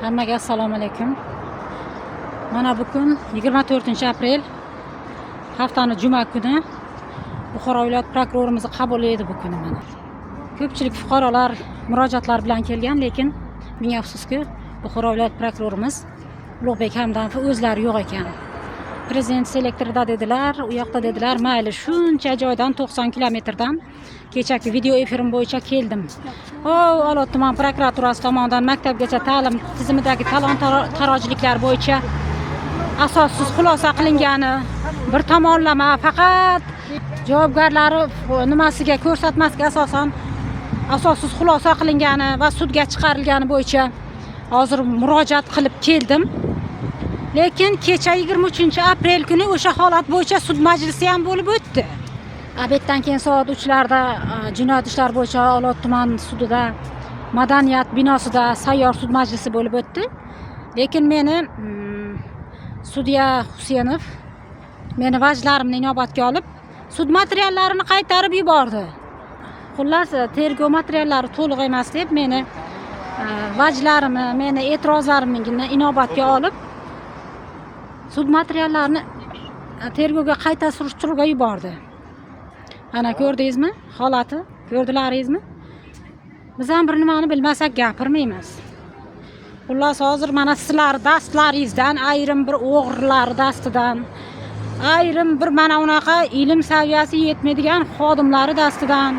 Hammaga assalomu alaykum. Mana bugun 24-aprel haftaning juma kuni Buxoro viloyat prokurorimiz qabul edi bu kuni mana. Ko'pchilik fuqarolar murojaatlar bilan kelgan, lekin ming afsuski Buxoro viloyat prokurorimiz Ulug'bek Hamdamov o'zlari yo'q ekan. Prezident selektorida dedilar, u yoqda dedilar, mayli shuncha joydan 90 kilometrdan kechaki video efirim bo'yicha keldim. Olot tuman prokuraturasi tomonidan maktabgacha ta'lim tizimidagi talon-tarojliklar bo'yicha asossiz xulosa qilingani, bir tomonlama faqat javobgarlari nimasiga ko'rsatmasga asosan asossiz xulosa qilingani va sudga chiqarilgani bo'yicha hozir murojaat qilib keldim. Lekin kecha 23-aprel kuni o'sha holat bo'yicha sud majlisi ham bo'lib o'tdi. Obeddan keyin soat 3larda jinoyat ishlar bo'yicha Olot tuman sudida madaniyat binosida sayyor sud majlisi bo'lib o'tdi. Lekin meni sudya Husenov meni vajlarimni inobatga olib, sud materiallarini qaytarib yubordi. Xullas, tergov materiallari to'liq emas deb meni vajlarimni, meni e'tirozlarimni inobatga olib, sud materiallarini tergovga qayta surishtiruvga yubordi. Ana ko'rdingizmi? Holati ko'rdilaringizmi? Biz ham bir nimani bilmasak gapirmaymiz. Xullas, hozir mana sizlar dastlaringizdan, ayrim bir o'g'rilar dastidan, ayrim bir mana unaqa ilm saviyasi yetmaydigan xodimlari dastidan,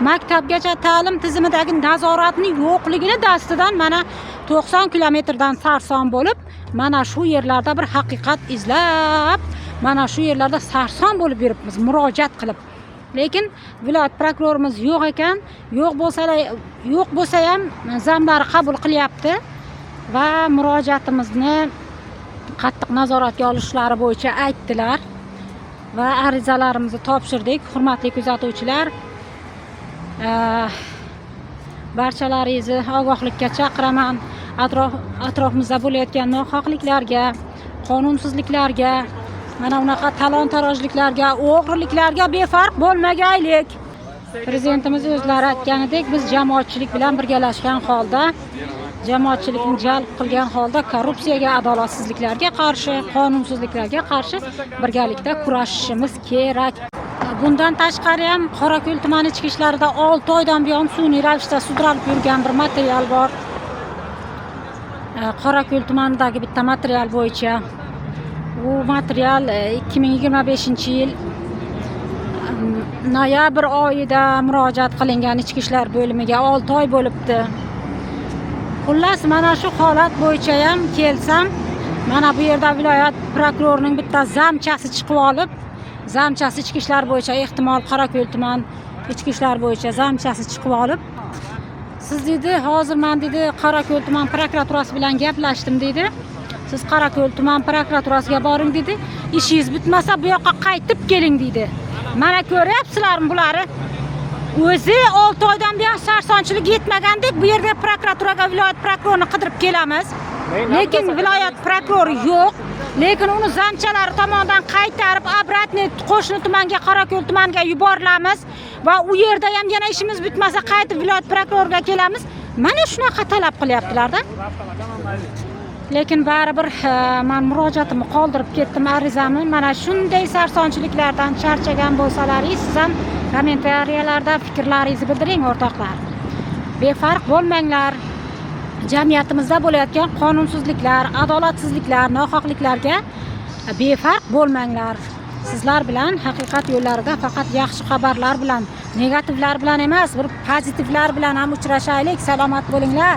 maktabgacha ta'lim tizimidagi nazoratning yo'qligini dastidan mana 90 kilometrdan sarson bo'lib, mana shu yerlarda bir haqiqat izlab, mana shu yerlarda sarson bo'lib yuribmiz, murojaat qilib. Lekin viloyat prokurorimiz yo'q ekan, yo'q bo'lsa ham zamlari qabul qilyapti va murojaatimizni qattiq nazoratga olishlari bo'yicha aytdilar va arizalarimizni topshirdik. Hurmatli kuzatuvchilar, barchalaringizni ogohlikka chaqiraman. Atrofimizda bo'layotgan nohaqliklarga, qonunsizliklarga, mana unaqa talon-tarojliklarga, o'g'riliklarga befarq bo'lmagaylik. Prezidentimiz o'zlari aytganidek, biz jamoatchilik bilan birgalashgan holda, jamoatchilikni jalb qilgan holda korrupsiyaga, adolatsizliklarga qarshi, qonunsizliklarga qarshi birgalikda kurashishimiz kerak. Bundan tashqari ham Qorako'l tumani ichki ishlarida 6 oydan buyon sun'iy ravishda sudralib yurgan bir material bor. Qorako'l tumanidagi bitta material bo'yicha. Bu material 2025-yil noyabr oyida murojaat qilingan ichki ishlar bo'limiga 6 oy bo'libdi. Xullas, mana shu holat bo'yicha ham kelsam, mana bu yerda viloyat prokurorining bitta zamchasi chiqib olib, zamchasi ichki ishlar bo'yicha, ehtimol Qorako'l tuman ichki ishlar bo'yicha zamchasi chiqib olib, siz dedi, hozir men dedi Qorako'l tuman prokuraturasi bilan gaplashdim dedi. Siz Qorako'l tuman prokuraturasiga boring dedi. Ishingiz bitmasa bu yoqqa qaytib keling dedi. Mana ko'ryapsizlarmi bularni? O'zi 6 oydan buyon sarsonchilik yetmagandek bu yerga prokuraturaga viloyat prokurorini qidirib kelamiz. Lekin viloyat prokurori yo'q. Lekin uni zamchalari tomonidan qaytarib obratni qo'shni tumanga, Qorako'l tumaniga yuborilamiz va u yerda ham yana ishimiz bitmasa qaytib viloyat prokuroriga kelamiz. Mana shunaqa talab qilyaptilar-da. Lekin baribir men murojaatimni qoldirib ketdim, arizamni. Mana shunday sarsonchiliklardan charchagan bo'lsalaringiz, siz ham kommentariyalarda fikrlaringizni bildiring, o'rtoqlar. Befarq bo'lmanglar. Jamiyatimizda bo'layotgan qonunsizliklar, adolatsizliklar, nohaqliklarga befarq bo'lmanglar. Sizlar bilan haqiqat yo'llarida faqat yaxshi xabarlar bilan, negativlar bilan emas, bir pozitivlar bilan ham uchrashaylik. Salomat bo'linglar.